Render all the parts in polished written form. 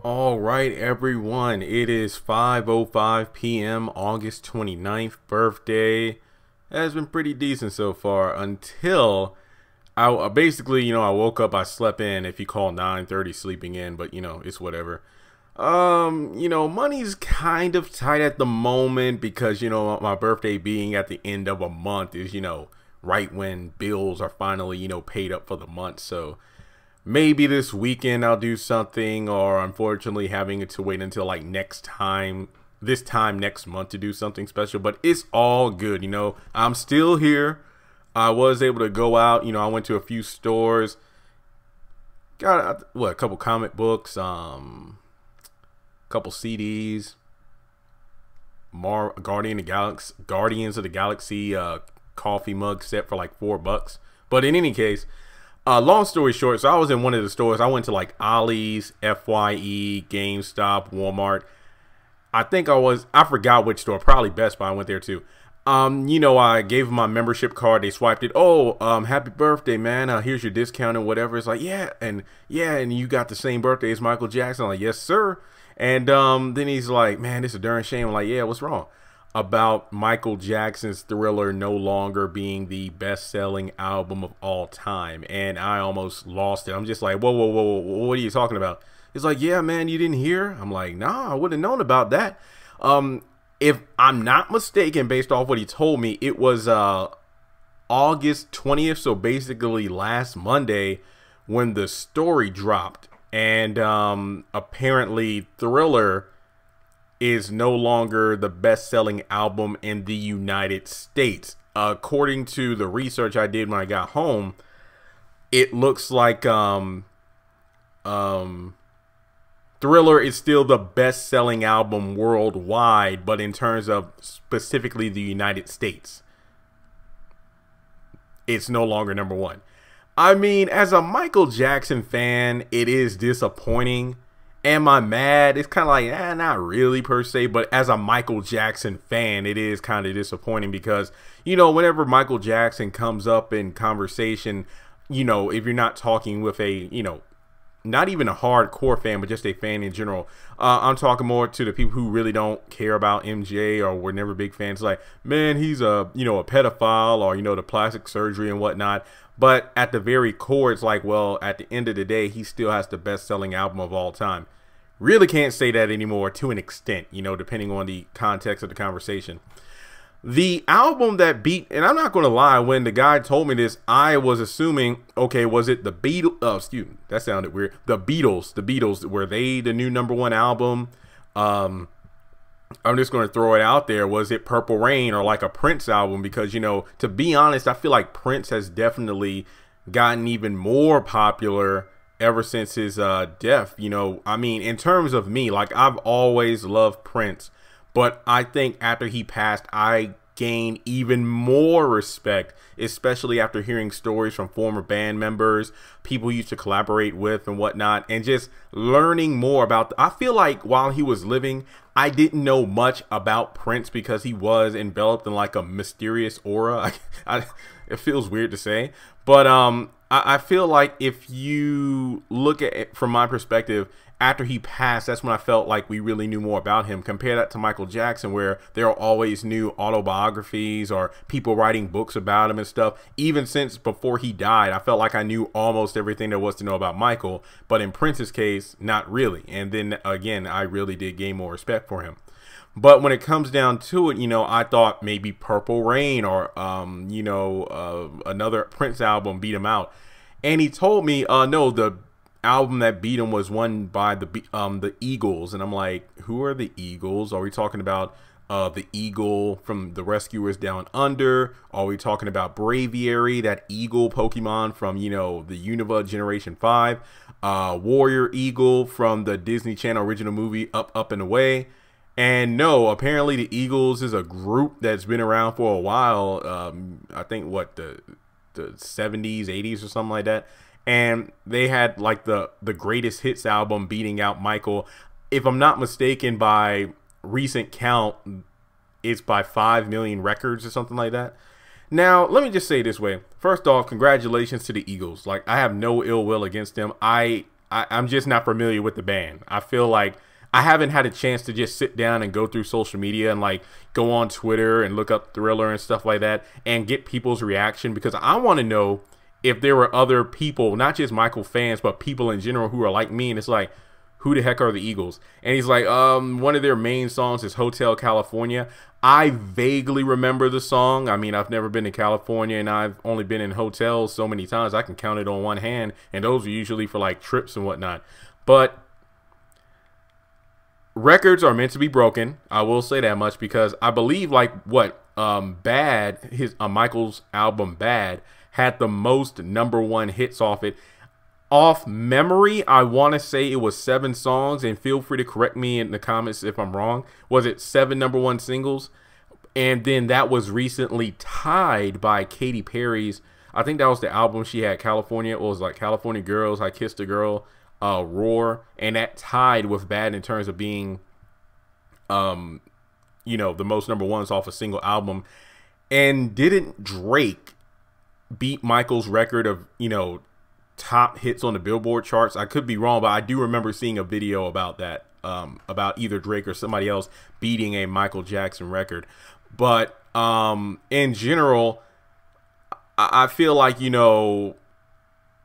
All right, everyone. It is 5:05 p.m. August 29th, birthday. Has been pretty decent so far until I basically, I woke up, I slept in, if you call 9:30 sleeping in, but it's whatever. Money's kind of tight at the moment because, my birthday being at the end of a month is, right when bills are finally, paid up for the month. So, maybe this weekend I'll do something, or unfortunately having to wait until like this time next month to do something special. But it's all good, I'm still here. I was able to go out, I went to a few stores, got a couple comic books, couple CDs, Guardians of the Galaxy coffee mug set for like $4. But in any case, long story short, so I was in one of the stores. I went to like Ollie's, FYE, GameStop, Walmart. I forgot which store, probably Best Buy. I went there too. I gave them my membership card. They swiped it. Oh, happy birthday, man. Here's your discount and whatever. It's like, and you got the same birthday as Michael Jackson. I'm like, yes, sir. And then he's like, man, this is a darn shame. I'm like, yeah, what's wrong? About Michael Jackson's Thriller no longer being the best-selling album of all time. And I almost lost it. I'm just like, whoa, whoa, whoa, whoa, what are you talking about? He's like, yeah, man, you didn't hear? I'm like, nah, I would have known about that. If I'm not mistaken, based off what he told me, it was August 20th, so basically last Monday, when the story dropped. And apparently Thriller is no longer the best-selling album in the United States. According to the research I did when I got home, it looks like Thriller is still the best-selling album worldwide, but in terms of specifically the United States, it's no longer number one. I mean, as a Michael Jackson fan, it is disappointing. Am I mad? It's kind of like, not really per se, but as a Michael Jackson fan, it is kind of disappointing because, whenever Michael Jackson comes up in conversation, if you're not talking with a, not even a hardcore fan, but just a fan in general, I'm talking more to the people who really don't care about MJ or were never big fans. Like, man, he's a pedophile, or, the plastic surgery and whatnot. But at the very core, it's like, well, at the end of the day, he still has the best-selling album of all time. Really can't say that anymore to an extent, depending on the context of the conversation. The album that beat, and I'm not going to lie, when the guy told me this, I was assuming, okay, was it the Beatles? Oh, excuse me, that sounded weird. The Beatles, were they the new #1 album? I'm just going to throw it out there. Was it Purple Rain or like a Prince album? Because, to be honest, I feel like Prince has definitely gotten even more popular ever since his death. I mean, in terms of me, like, I've always loved Prince, but I think after he passed, I gained even more respect, especially after hearing stories from former band members, people he used to collaborate with and whatnot, and just learning more about I feel like while he was living, I didn't know much about Prince because he was enveloped in like a mysterious aura. It feels weird to say, but I feel like if you look at it from my perspective, after he passed, that's when I felt like we really knew more about him. Compare that to Michael Jackson, where there are always new autobiographies or people writing books about him and stuff. Even since before he died, I felt like I knew almost everything there was to know about Michael. But in Prince's case, not really. And then again, I really did gain more respect for him. But when it comes down to it, I thought maybe Purple Rain or, another Prince album beat him out. And he told me, no, the album that beat him was one by the Eagles. And I'm like, who are the Eagles? Are we talking about the eagle from the Rescuers Down Under? Are we talking about Braviary, that eagle Pokemon from, the Unova Generation 5? Warrior Eagle from the Disney Channel original movie Up, Up and Away? And no, apparently the Eagles is a group that's been around for a while. I think the 70s, 80s or something like that. And they had like the greatest hits album beating out Michael. If I'm not mistaken, by recent count, it's by 5 million records or something like that. Now, let me just say it this way. First off, congratulations to the Eagles. Like, I have no ill will against them. I I'm just not familiar with the band. I feel like I haven't had a chance to just sit down and go through social media and like go on Twitter and look up Thriller and stuff like that and get people's reaction, because I want to know if there were other people, not just Michael fans, but people in general who are like me. And it's like, who the heck are the Eagles? And he's like, one of their main songs is Hotel California. I vaguely remember the song. I mean, I've never been to California, and I've only been in hotels so many times I can count it on one hand, and those are usually for like trips and whatnot. But records are meant to be broken. I will say that much, because I believe like Michael's album Bad had the most #1 hits off it. Off memory, I want to say it was 7 songs, and feel free to correct me in the comments if I'm wrong. Was it 7 #1 singles? And then that was recently tied by Katy Perry's, I think that was the album she had, California. It was like California Girls, I Kissed a Girl, Roar, and that tied with Bad in terms of being, you know, the most #1s off a single album. And didn't Drake beat Michael's record of, you know, top hits on the Billboard charts? I could be wrong, but I do remember seeing a video about that, about either Drake or somebody else beating a Michael Jackson record. But in general, I feel like, you know,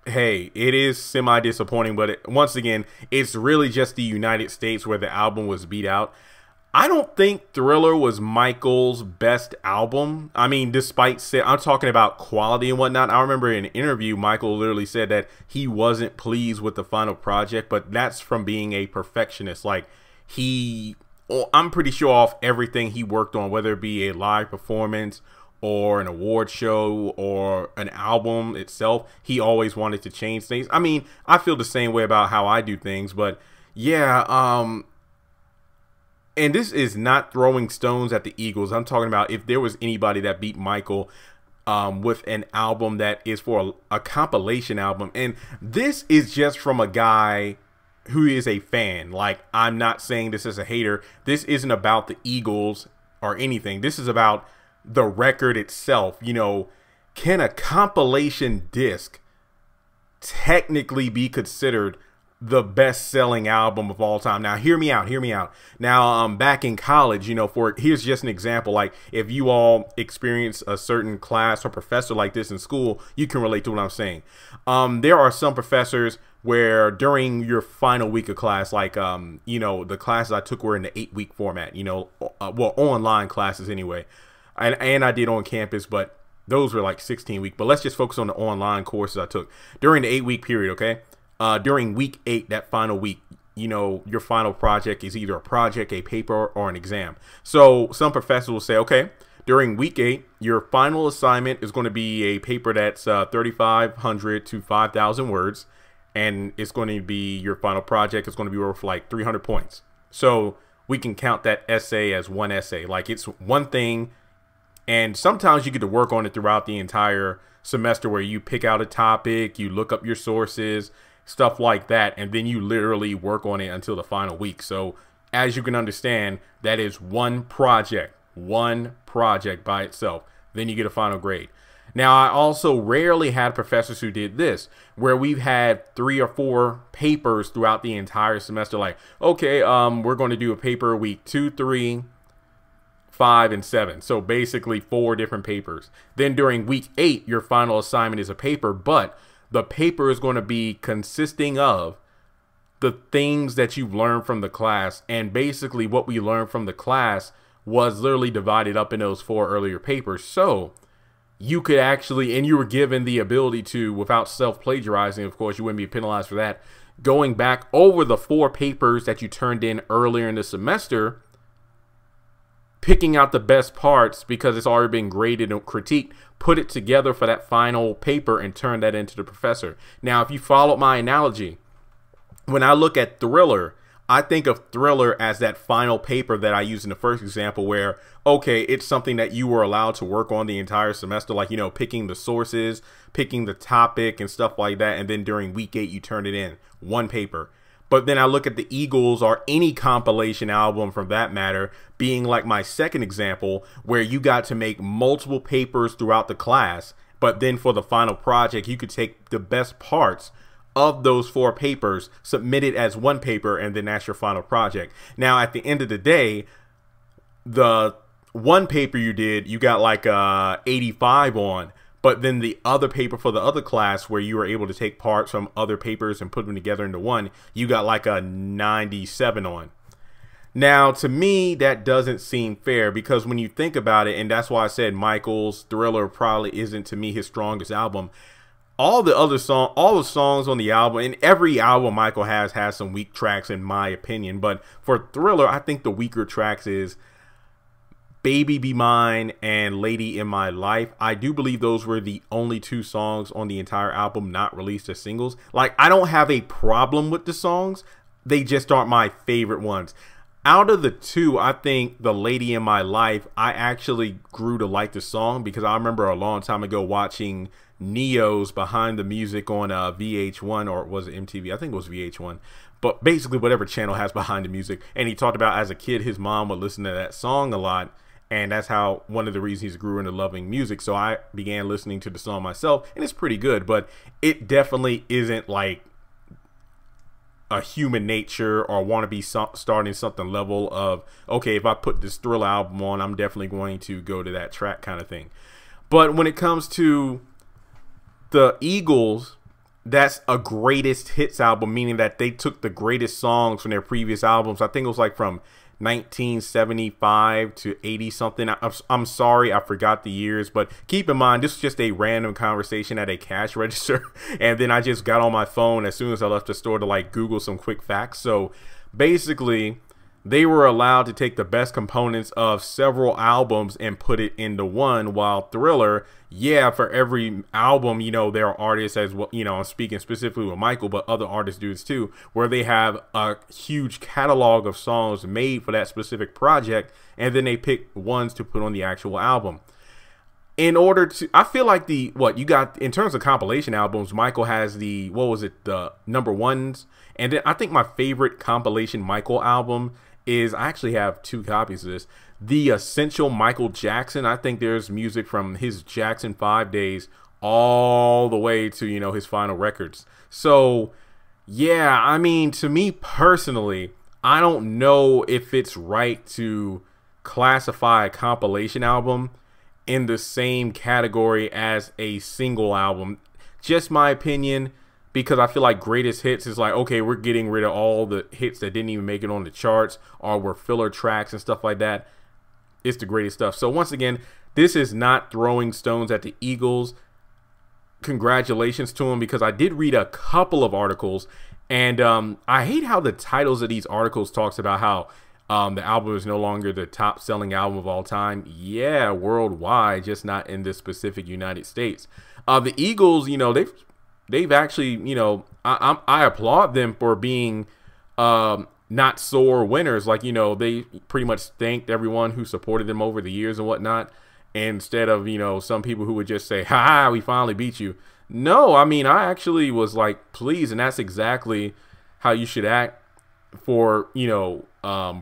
hey, it is semi-disappointing, but once again, it's really just the United States where the album was beat out. I don't think Thriller was Michael's best album. I mean, despite I'm talking about quality and whatnot. I remember in an interview, Michael literally said that he wasn't pleased with the final project, but that's from being a perfectionist. Like I'm pretty sure off everything he worked on, whether it be a live performance or an award show or an album itself, he always wanted to change things. I mean, I feel the same way about how I do things, but yeah, and this is not throwing stones at the Eagles. I'm talking about if there was anybody that beat Michael with an album that is for a compilation album. And this is just from a guy who is a fan. Like, I'm not saying this as a hater. This isn't about the Eagles or anything. This is about the record itself. You know, can a compilation disc technically be considered the best-selling album of all time? Now, hear me out. Now, back in college, you know, here's just an example. Like, if you all experience a certain class or professor like this in school, you can relate to what I'm saying. There are some professors where during your final week of class, like, you know, the classes I took were in the 8-week format, you know, well, online classes anyway. And I did on campus, but those were like 16-week. But let's just focus on the online courses I took during the 8-week period, okay? During week 8, that final week, you know, your final project is either a project, a paper, or an exam. So some professors will say, okay, during week 8, your final assignment is going to be a paper that's 3,500 to 5,000 words. And it's going to be your final project. It's going to be worth like 300 points. So we can count that essay as one essay. Like, it's one thing. And sometimes you get to work on it throughout the entire semester, where you pick out a topic, you look up your sources, stuff like that, and then you literally work on it until the final week. So as you can understand, that is one project by itself. Then you get a final grade. Now, I also rarely had professors who did this, where we've had 3 or 4 papers throughout the entire semester. Like, okay, we're going to do a paper week 2, 3, 5, and 7. So basically 4 different papers. Then during week 8, your final assignment is a paper, but the paper is going to be consisting of the things that you've learned from the class. And basically what we learned from the class was literally divided up in those 4 earlier papers. So you could actually, and you were given the ability to, without self-plagiarizing, of course, you wouldn't be penalized for that, going back over the 4 papers that you turned in earlier in the semester, picking out the best parts because it's already been graded and critiqued, put it together for that final paper and turn that into the professor. Now, if you followed my analogy, when I look at Thriller, I think of Thriller as that final paper that I used in the first example, where, okay, it's something that you were allowed to work on the entire semester, like, you know, picking the sources, picking the topic and stuff like that. And then during week 8, you turn it in, one paper. But then I look at the Eagles, or any compilation album from that matter, being like my second example, where you got to make multiple papers throughout the class. But then for the final project, you could take the best parts of those 4 papers submitted as one paper, and then that's your final project. Now, at the end of the day, the one paper you did, you got like 85 on, but then the other paper for the other class, where you were able to take parts from other papers and put them together into one, you got like a 97 on. Now, to me, that doesn't seem fair, because when you think about it, and that's why I said Michael's Thriller probably isn't, to me, his strongest album. All the songs on the album, and every album Michael has some weak tracks, in my opinion. But for Thriller, I think the weaker tracks is Baby Be Mine and Lady in My Life. I do believe those were the only 2 songs on the entire album not released as singles. Like, I don't have a problem with the songs. They just aren't my favorite ones. Out of the 2, I think the Lady in My Life, I actually grew to like the song, because I remember a long time ago watching Neo's Behind the Music on VH1, or was it MTV? I think it was VH1. But basically whatever channel has Behind the Music. And he talked about, as a kid, his mom would listen to that song a lot. And that's how, one of the reasons he grew into loving music. So I began listening to the song myself, and it's pretty good. But it definitely isn't like a Human Nature or Want to Be starting something level of, okay, if I put this Thriller album on, I'm definitely going to go to that track kind of thing. But when it comes to the Eagles, that's a greatest hits album, meaning that they took the greatest songs from their previous albums. I think it was like from 1975 to 80 something. I'm sorry, I forgot the years, but keep in mind, this is just a random conversation at a cash register, and then I just got on my phone as soon as I left the store to like Google some quick facts. So basically, they were allowed to take the best components of several albums and put it into one, while Thriller, yeah, for every album, you know, there are artists, as well, you know, I'm speaking specifically with Michael, but other artists do this too, where they have a huge catalog of songs made for that specific project, and then they pick ones to put on the actual album. In order to, I feel like what you got in terms of compilation albums, Michael has the, what was it, the #1s, and then I think my favorite compilation Michael album is, I actually have 2 copies of this, the Essential Michael Jackson. I think there's music from his Jackson 5 days all the way to, you know, his final records. So yeah, I mean, to me personally, I don't know if it's right to classify a compilation album in the same category as a single album. Just my opinion, because I feel like greatest hits is like, okay, we're getting rid of all the hits that didn't even make it on the charts, or were filler tracks and stuff like that. It's the greatest stuff. So once again, this is not throwing stones at the Eagles. Congratulations to them, because I did read a couple of articles, and I hate how the titles of these articles talks about how the album is no longer the top selling album of all time. Yeah, worldwide, just not in this specific United States. The Eagles, you know, they've actually, you know, I applaud them for being not sore winners. Like, you know, they pretty much thanked everyone who supported them over the years and whatnot, instead of, you know, some people who would just say, ha ha, we finally beat you. No, I mean, I actually was like, please, and that's exactly how you should act for, you know,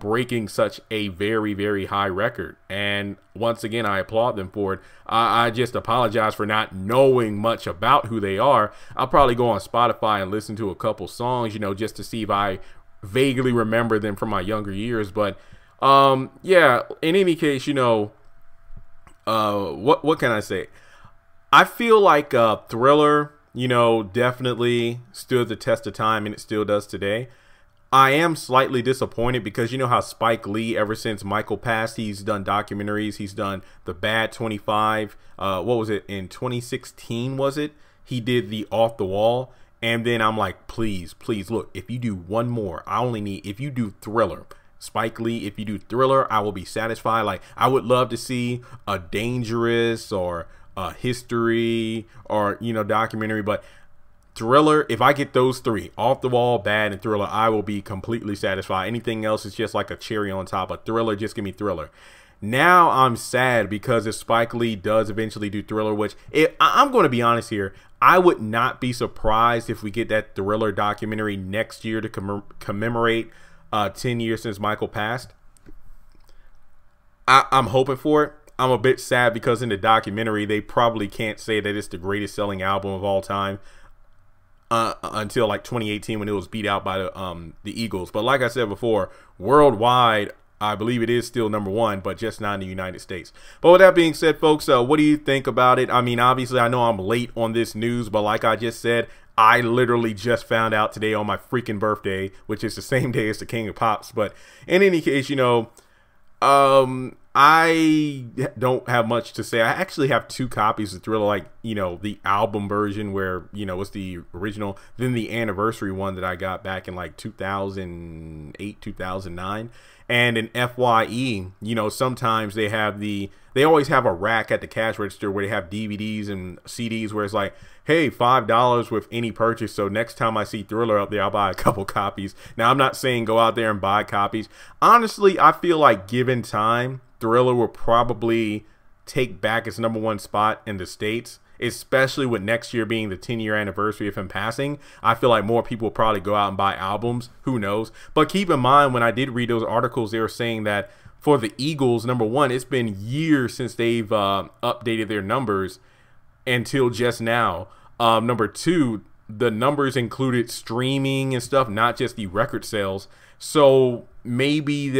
breaking such a very, very high record. And once again, I applaud them for it. I just apologize for not knowing much about who they are. I'll probably go on Spotify and listen to a couple songs, you know, just to see if I vaguely remember them from my younger years. But yeah, in any case, you know, what can I say? I feel like Thriller, you know, definitely stood the test of time, and it still does today. I am slightly disappointed because you know how Spike Lee, ever since Michael passed, he's done documentaries. He's done The Bad 25. What was it, in 2016, was it? He did the Off the Wall. And then I'm like, please, please, look, if you do one more, I only need, if you do Thriller, Spike Lee, if you do Thriller, I will be satisfied. Like, I would love to see a Dangerous or a History or, you know, documentary, but Thriller, if I get those 3, Off the Wall, Bad, and Thriller, I will be completely satisfied. Anything else is just like a cherry on top. Of Thriller, just give me Thriller. Now I'm sad because if Spike Lee does eventually do Thriller, which I'm going to be honest here, I would not be surprised if we get that Thriller documentary next year to commemorate 10 years since Michael passed. I'm hoping for it. I'm a bit sad because in the documentary, they probably can't say that it's the greatest selling album of all time. until like 2018 when it was beat out by the Eagles. But like I said before, worldwide, I believe it is still #1, but just not in the United States. But with that being said, folks, what do you think about it? I mean, obviously, I know I'm late on this news, but like I just said, I literally just found out today on my freaking birthday, which is the same day as the King of Pops. But in any case, you know, I don't have much to say. I actually have 2 copies of Thriller, like, you know, the album version where, you know, it's the original, then the anniversary one that I got back in like 2008, 2009. And in FYE, you know, sometimes they always have a rack at the cash register where they have DVDs and CDs where it's like, hey, $5 with any purchase. So next time I see Thriller up there, I'll buy a couple copies. Now, I'm not saying go out there and buy copies. Honestly, I feel like given time, Thriller will probably take back its #1 spot in the States, especially with next year being the 10-year anniversary of him passing. I feel like more people will probably go out and buy albums. Who knows? But keep in mind, when I did read those articles, they were saying that for the Eagles, #1, it's been years since they've updated their numbers until just now. #2, the numbers included streaming and stuff, not just the record sales. So maybe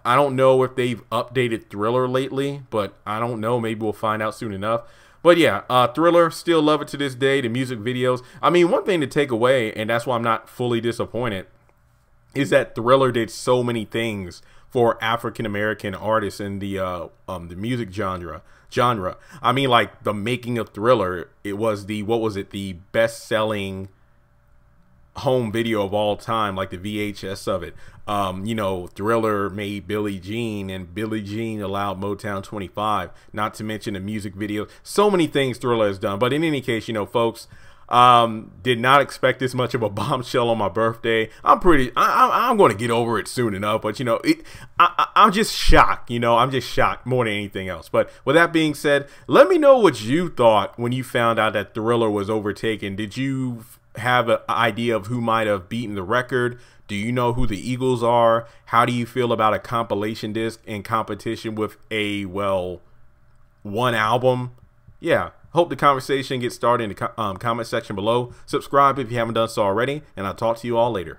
I don't know if they've updated Thriller lately, but I don't know. Maybe we'll find out soon enough. But yeah, Thriller, still love it to this day. The music videos. I mean, one thing to take away, and that's why I'm not fully disappointed, is that Thriller did so many things for African-American artists in the music genre. I mean, like the making of Thriller, it was the best-selling home video of all time, like the VHS of it. You know, Thriller made Billie Jean, and Billie Jean allowed Motown 25, not to mention the music video. So many things Thriller has done. But in any case, you know, folks, did not expect this much of a bombshell on my birthday. I'm going to get over it soon enough, but you know, I'm just shocked. You know, I'm just shocked more than anything else. But with that being said, let me know what you thought when you found out that Thriller was overtaken. Did you have an idea of who might have beaten the record? Do you know who the Eagles are? How do you feel about a compilation disc in competition with a, well, one album? Yeah, hope the conversation gets started in the comment section below. Subscribe if you haven't done so already, and I'll talk to you all later.